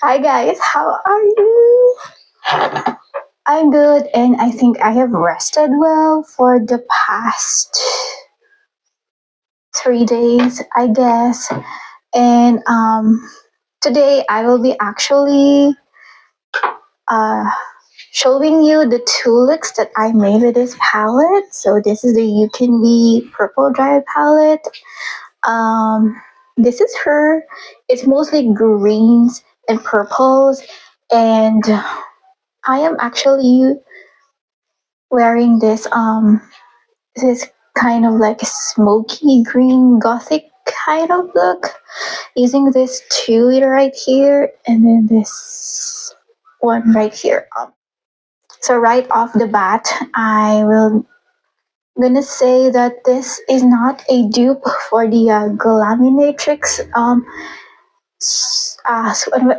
Hi guys, how are you? I'm good and I think I have rested well for the past 3 days, I guess. And today I will be actually uh, showing you the two looks that I made with this palette. So this is the UCANBE Purple Dryad palette. Um, this is her. It's mostly greens and purples, and I am actually wearing this kind of like a smoky green gothic kind of look using this two right here and then this one right here. So right off the bat, I will gonna say that this is not a dupe for the Glaminatrix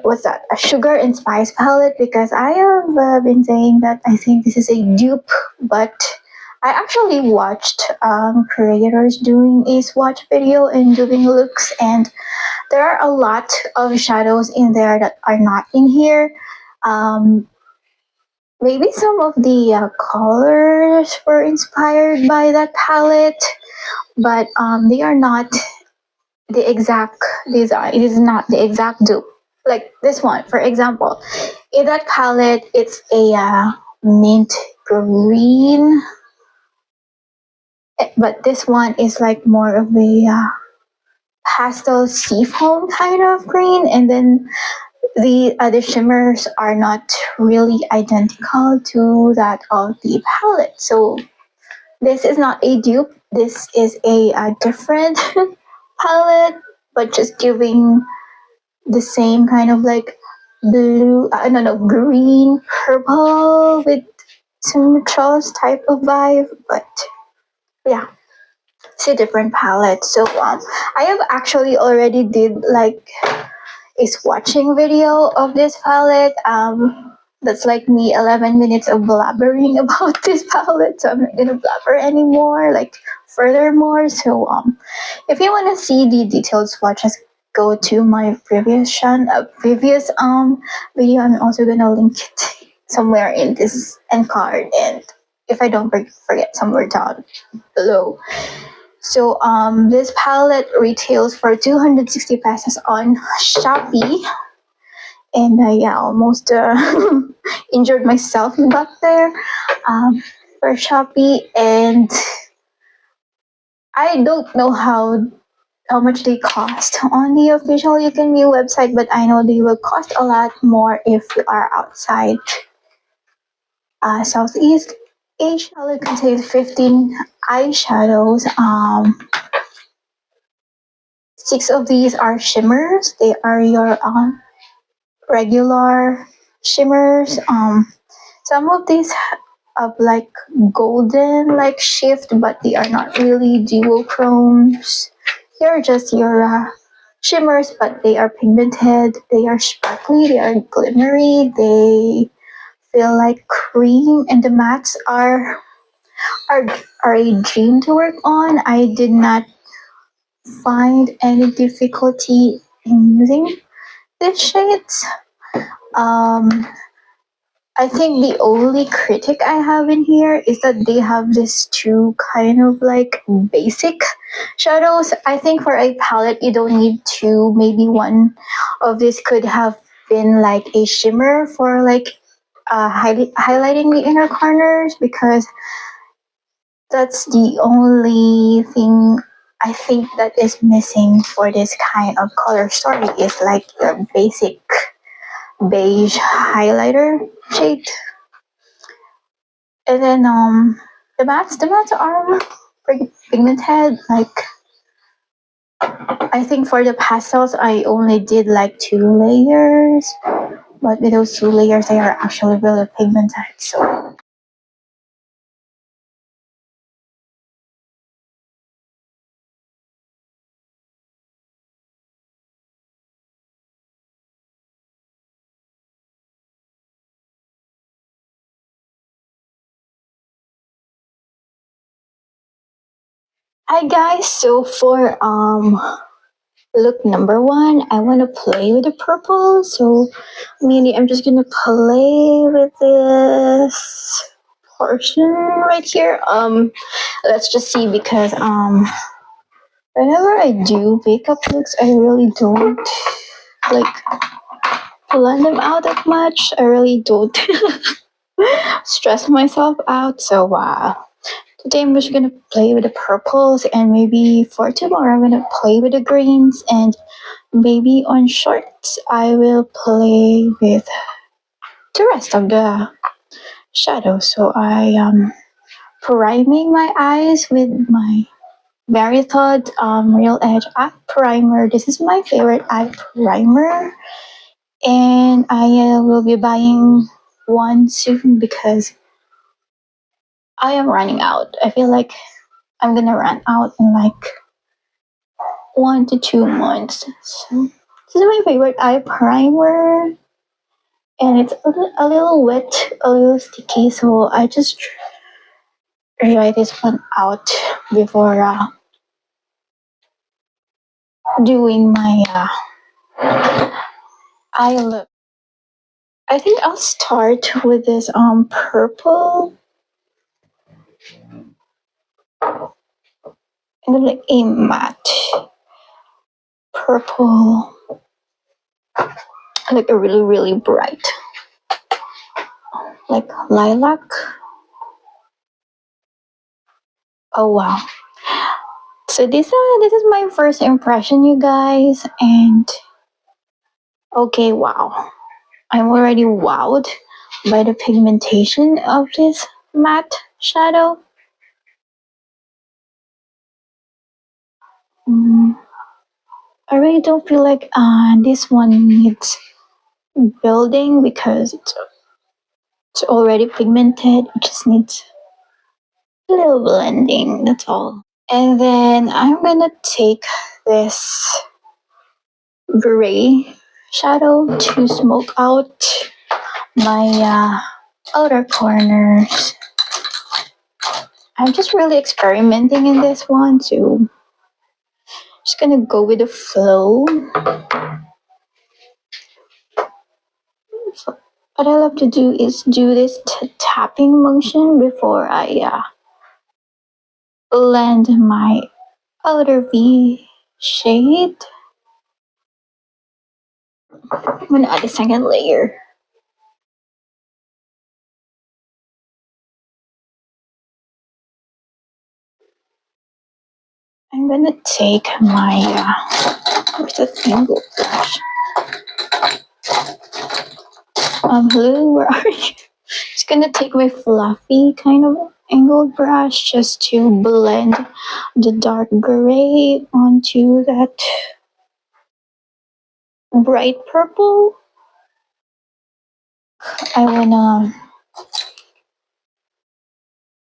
what's that? A sugar and spice palette, because I have been saying that I think this is a dupe, but I actually watched creators doing a swatch video and doing looks, and there are a lot of shadows in there that are not in here. Maybe some of the colors were inspired by that palette, but they are not the exact design. It is not the exact dupe. Like this one, for example, in that palette, it's a mint green, but this one is like more of a pastel seafoam kind of green, and then the other shimmers are not really identical to that of the palette. So this is not a dupe. This is a different palette, but just giving the same kind of like blue, no, green, purple with some neutrals type of vibe. But yeah, it's a different palette. So I have actually already did like a swatching video of this palette. That's like me 11 minutes of blabbering about this palette, so I'm not gonna blabber anymore, like furthermore. So if you want to see the detailed swatches, go to my previous video. I'm also gonna link it somewhere in this end card, and if I don't forget, somewhere down below. So this palette retails for 260 pesos on Shopee, and yeah, almost injured myself back there for Shopee, and I don't know how much they cost on the official UCANBE website, but I know they will cost a lot more if you are outside Southeast Asia. It contains 15 eyeshadows. 6 of these are shimmers. They are your regular shimmers. Some of these have like golden like shift, but they are not really duochromes. They're just your shimmers, but they are pigmented, they are sparkly, they are glimmery, they feel like cream, and the mattes are a dream to work on. I did not find any difficulty in using these shades. I think the only critic I have in here is that they have this two kind of like basic shadows. I think for a palette, you don't need two. Maybe one of this could have been like a shimmer for like highlighting the inner corners, because that's the only thing I think that is missing for this kind of color story, is like the basic beige highlighter shade. And then the mats are pretty pigmented. Like I think for the pastels I only did like 2 layers, but with those 2 layers they are actually really pigmented. So hi guys, so for Look number one, I want to play with the purple, so maybe I'm just gonna play with this portion right here. Let's just see because whenever I do makeup looks, I really don't like blend them out that much. I really don't stress myself out. So today I'm just gonna play with the purples, and maybe for tomorrow I'm gonna play with the greens, and maybe on shorts I will play with the rest of the shadows. So I am priming my eyes with my Marathon Real Edge Eye Primer. This is my favorite eye primer, and I will be buying one soon because I am running out. I feel like I'm gonna run out in like 1 to 2 months. So this is my favorite eye primer, and it's a little wet, a little sticky. So I just try this one out before doing my eye look. I think I'll start with this purple, and then like a matte purple, like a really bright, like lilac. Oh wow! So this is my first impression, you guys, and okay, wow! I'm already wowed by the pigmentation of this matte shadow. Mm, I really don't feel like this one needs building because it's already pigmented. It just needs a little blending, that's all. And then I'm gonna take this gray shadow to smoke out my outer corners. I'm just really experimenting in this one, so just gonna go with the flow. So what I love to do is do this tapping motion before I blend my outer V shade. I'm gonna add a second layer. I'm gonna take my where's that angle brush? Hello, where are you? Just gonna take my fluffy kind of angled brush just to blend the dark gray onto that bright purple. I wanna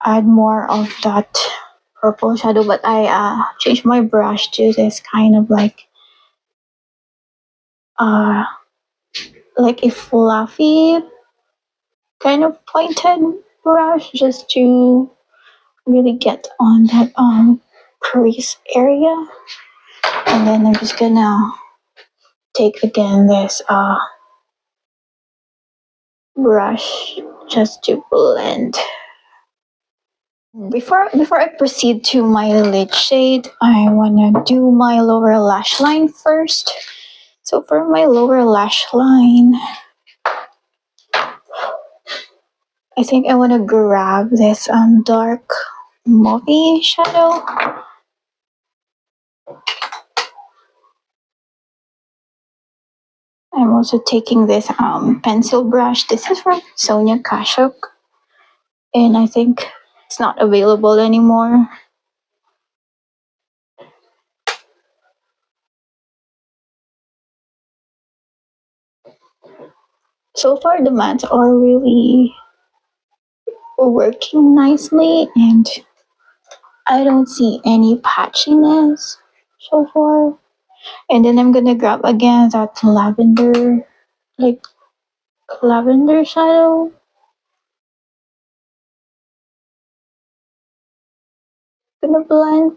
add more of that purple shadow, but I changed my brush to this kind of uh like a fluffy kind of pointed brush just to really get on that crease area. And then I'm just gonna take again this brush just to blend. Before I proceed to my lid shade, I wanna do my lower lash line first. So for my lower lash line, I think I wanna grab this dark mauve shadow. I'm also taking this pencil brush. This is from Sonia Kashuk, and I think it's not available anymore. So far, the mats are really working nicely, and I don't see any patchiness so far. And then I'm gonna grab again that like lavender shadow. Gonna blend.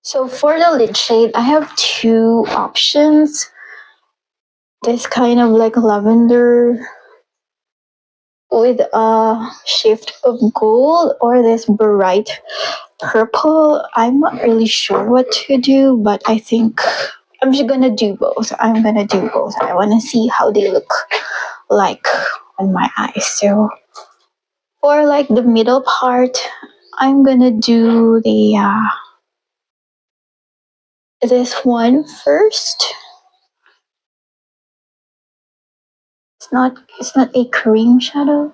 So for the lid shade, I have two options. This kind of like lavender with a shift of gold, or this bright purple. I'm not really sure what to do, but I think I'm just gonna do both. I'm gonna do both. I wanna see how they look like on my eyes. So for like the middle part, I'm gonna do the this one first. It's not a cream shadow.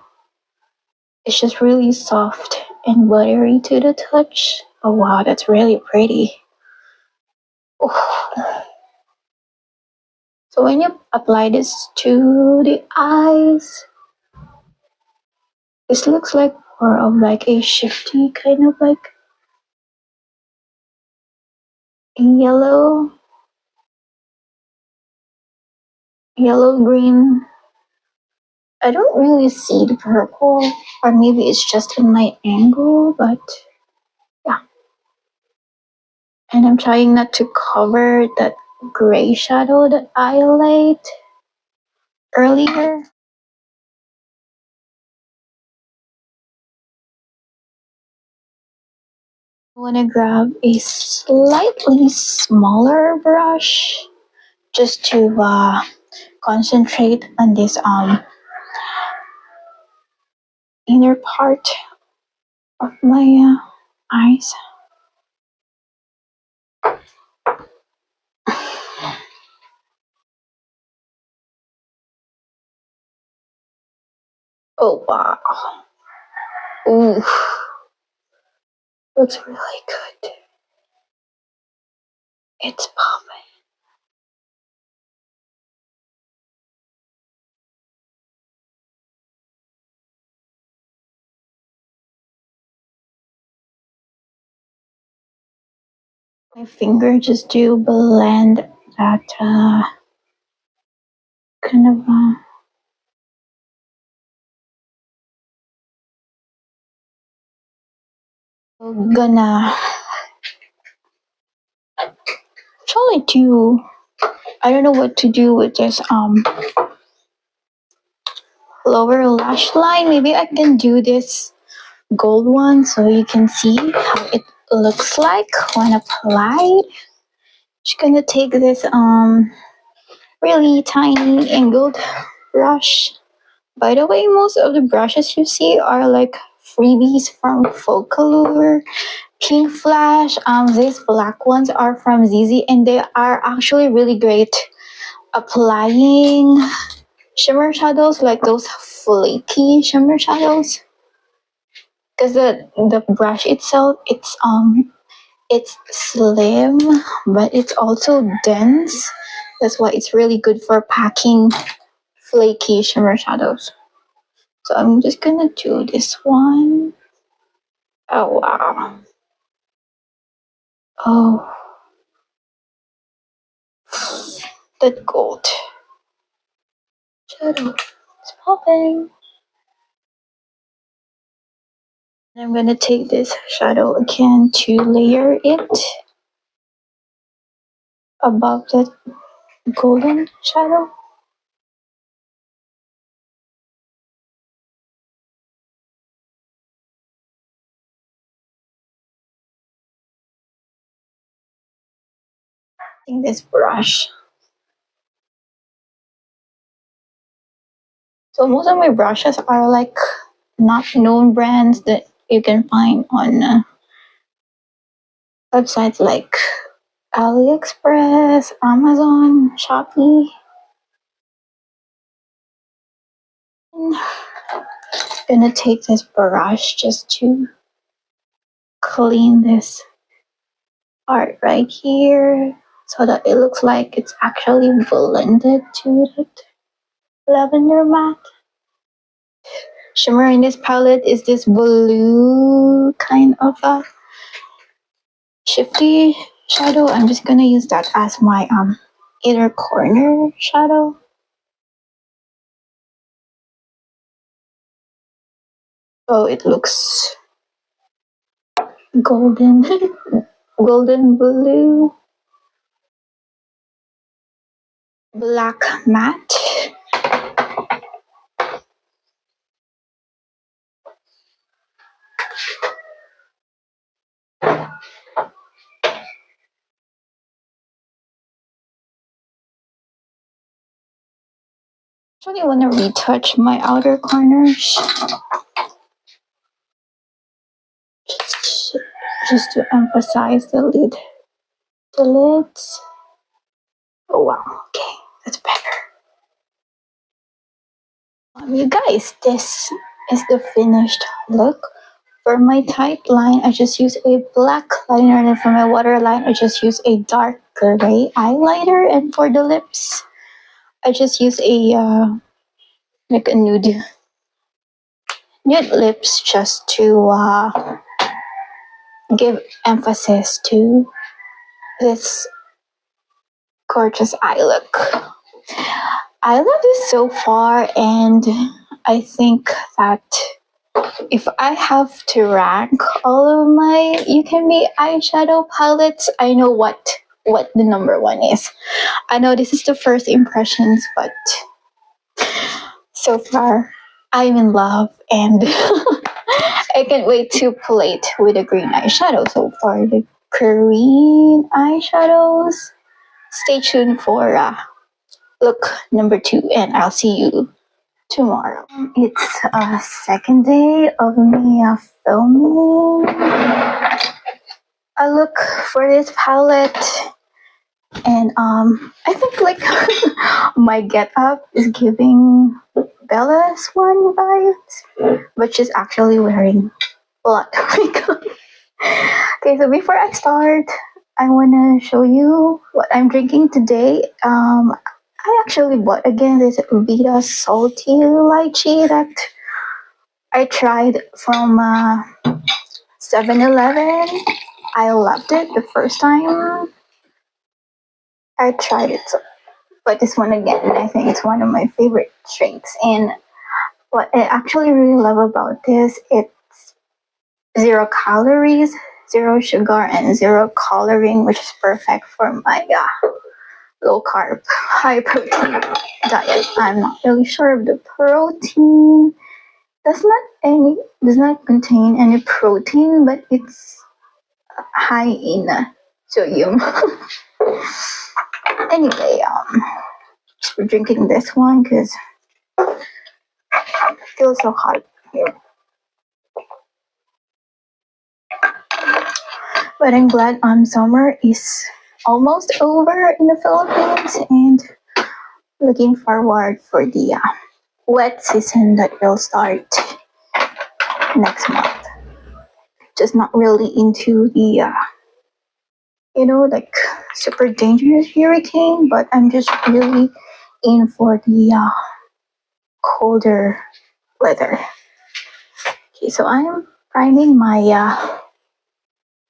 It's just really soft and buttery to the touch. Oh wow, that's really pretty. Oh. So when you apply this to the eyes, this looks like more of like a shifty kind of like yellow, yellow green. I don't really see the purple, or maybe it's just in my angle, but yeah. And I'm trying not to cover that gray shadow that I laid earlier. I want to grab a slightly smaller brush just to concentrate on this inner part of my eyes. Oh wow. Ooh. Looks really good. It's popping. My finger just to blend that kind of gonna try to, I don't know what to do with this lower lash line. Maybe I can do this gold one so you can see how it looks like when applied. Just gonna take this really tiny angled brush. By the way, most of the brushes you see are like freebies from Focalure, Pink Flash. These black ones are from ZZ, and they are actually really great applying shimmer shadows, like those flaky shimmer shadows. Because the brush itself, it's slim, but it's also dense. That's why it's really good for packing flaky shimmer shadows. So I'm just gonna do this one. Oh wow. Oh, that gold shadow is popping. And I'm gonna take this shadow again to layer it above that golden shadow. Using this brush. So most of my brushes are like not known brands that you can find on websites like AliExpress, Amazon, Shopee. I'm gonna take this brush just to clean this part right here so that it looks like it's actually blended to that lavender matte. Shimmer in this palette is this blue kind of a shifty shadow. I'm just gonna use that as my inner corner shadow. So it looks golden golden blue, black matte. Actually want to retouch my outer corners just to emphasize the lid. The lids. Oh wow, okay, that's better. You guys, this is the finished look. For my tight line, I just use a black liner, and then for my waterline, I just use a dark gray eyeliner. And for the lips, I just use a like a nude lips just to give emphasis to this gorgeous eye look. I love this so far, and I think that if I have to rank all of my UCANBE eyeshadow palettes, I know what the number one is. I know this is the first impressions, but so far I'm in love, and I can't wait to play it with a green eyeshadow. So for the green eyeshadows, stay tuned for look number 2, and I'll see you tomorrow. It's a second day of me filming a look for this palette, and I think like my get up is giving Bella Swan vibes, but she's actually wearing a lot of makeup. Okay, so before I start, I wanna show you what I'm drinking today. I actually bought again this Vita Salty Lychee that I tried from 7-Eleven. I loved it the first time I tried it, but this one again, I think it's one of my favorite drinks. And what I actually really love about this, it's 0 calories, 0 sugar, and 0 coloring, which is perfect for my low carb, high protein diet. I'm not really sure of the protein. Does not contain any protein, but it's high in sodium. Anyway, just for drinking this one because it feels so hot here. But I'm glad summer is almost over in the Philippines, and looking forward for the wet season that will start next month. Just not really into the like super dangerous hurricane, but I'm just really in for the colder weather. Okay, so I'm priming my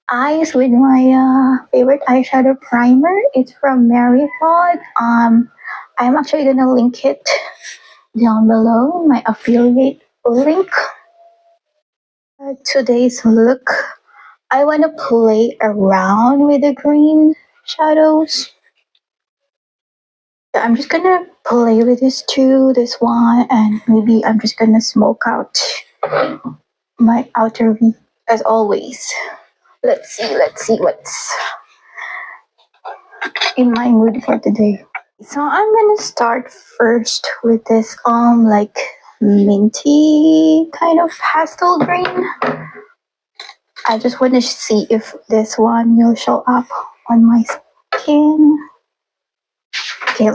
eyes with my favorite eyeshadow primer. It's from Mary Pod. I'm actually gonna link it down below, my affiliate link. Today's look, I want to play around with the green shadows. I'm just gonna play with this one, and maybe I'm just gonna smoke out my outer V as always. Let's see what's in my mood for today. So I'm gonna start first with this like minty kind of pastel green. I just want to see if this one will show up on my skin. Okay,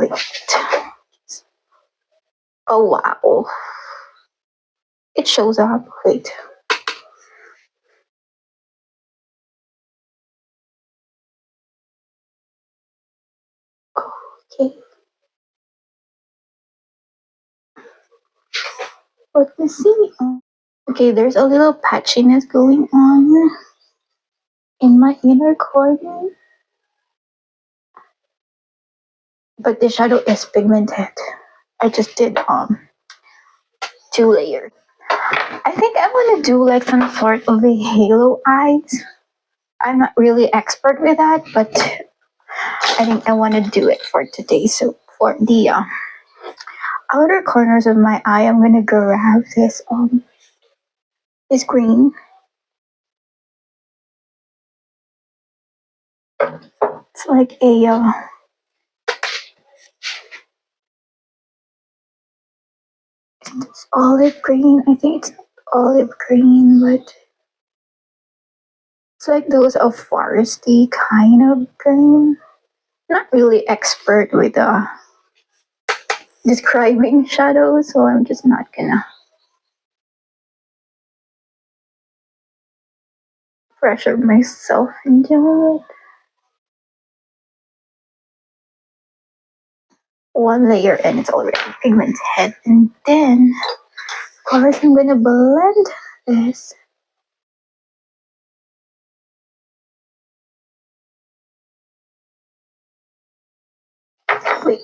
oh wow, it shows up. Wait. Okay. Let me see. Okay, there's a little patchiness going on in my inner corner, but the shadow is pigmented. I just did 2 layers. I think I want to do like some sort of a halo eyes. I'm not really expert with that, but I think I want to do it for today. So for the outer corners of my eye, I'm gonna grab this green. It's like a it's olive green. I think it's olive green, but it's like those of foresty kind of green. Not really expert with describing shadows, so I'm just not gonna pressure myself into it. One layer and it's already pigmented, and then of course I'm gonna blend this. Wait.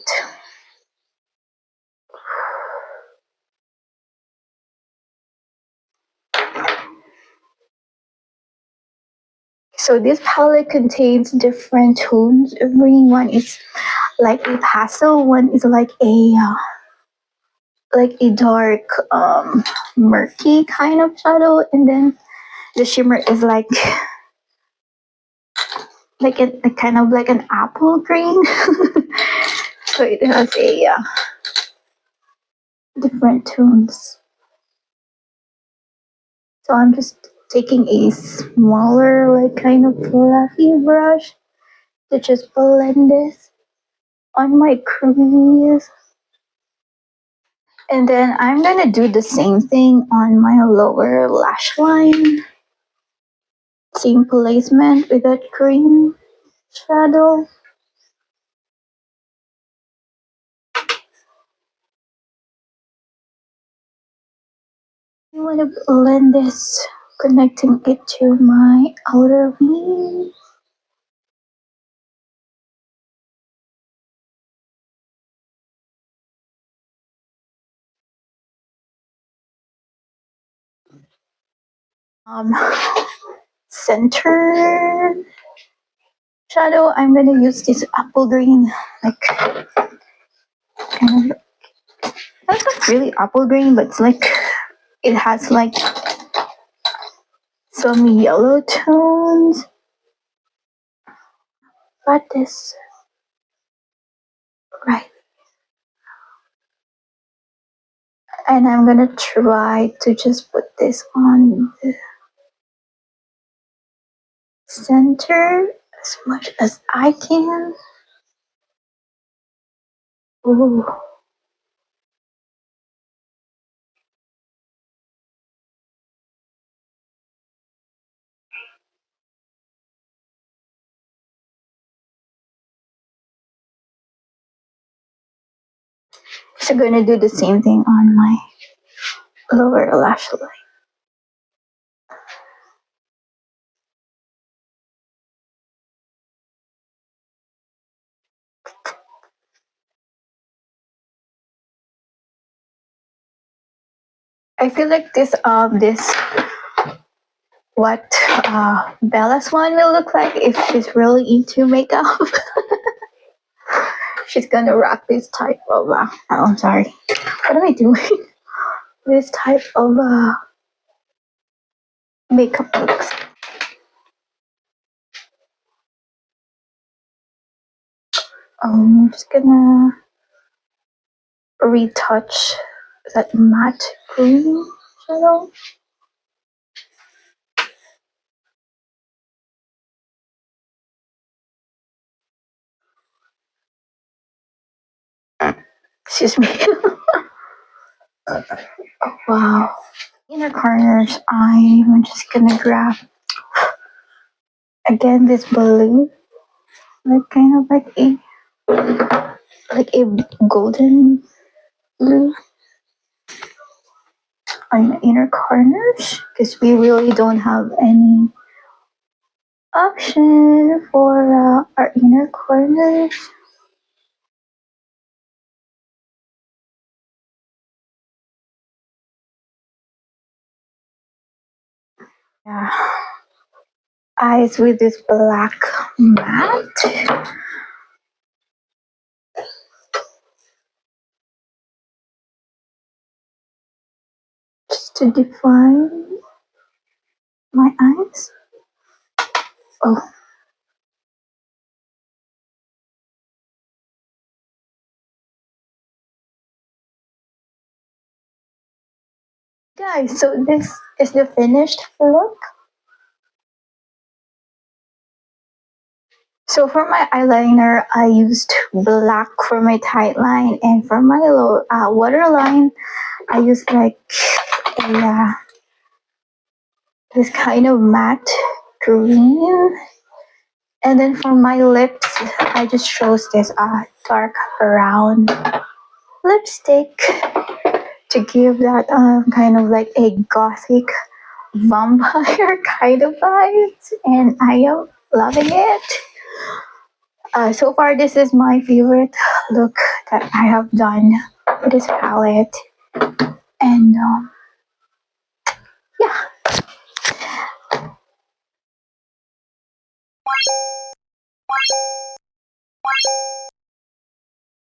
So this palette contains different tones of green. One is like a pastel, one is like a dark murky kind of shadow, and then the shimmer is like a kind of like an apple green. So it has a different tones. So I'm just taking a smaller, like kind of fluffy brush to just blend this on my crease. And then I'm gonna do the same thing on my lower lash line. Same placement with that green shadow. I want to blend this, connecting it to my outer V. Center shadow, I'm gonna use this apple green, like kind of, that's not really apple green, but it's like it has like some yellow tones. But this right, and I'm gonna try to just put this on the center as much as I can. Ooh. So I'm gonna do the same thing on my lower lash line. I feel like this what Bella's one will look like if she's really into makeup. She's gonna rock this type of oh, I'm sorry. What am I doing? This type of makeup looks. I'm just gonna retouch that matte green shadow. Excuse me. Oh, wow. Inner corners, I'm just gonna grab again this blue, like kind of like a golden blue on the inner corners, because we really don't have any option for our inner corners. Yeah, eyes with this black matte. Just to define my eyes. Oh. Guys, so this is the finished look. So for my eyeliner, I used black for my tight line, and for my low waterline, I used like a this kind of matte green. And then for my lips, I just chose this dark brown lipstick to give that kind of like a gothic vampire kind of vibes, and I am loving it. So far, this is my favorite look that I have done with this palette, and yeah.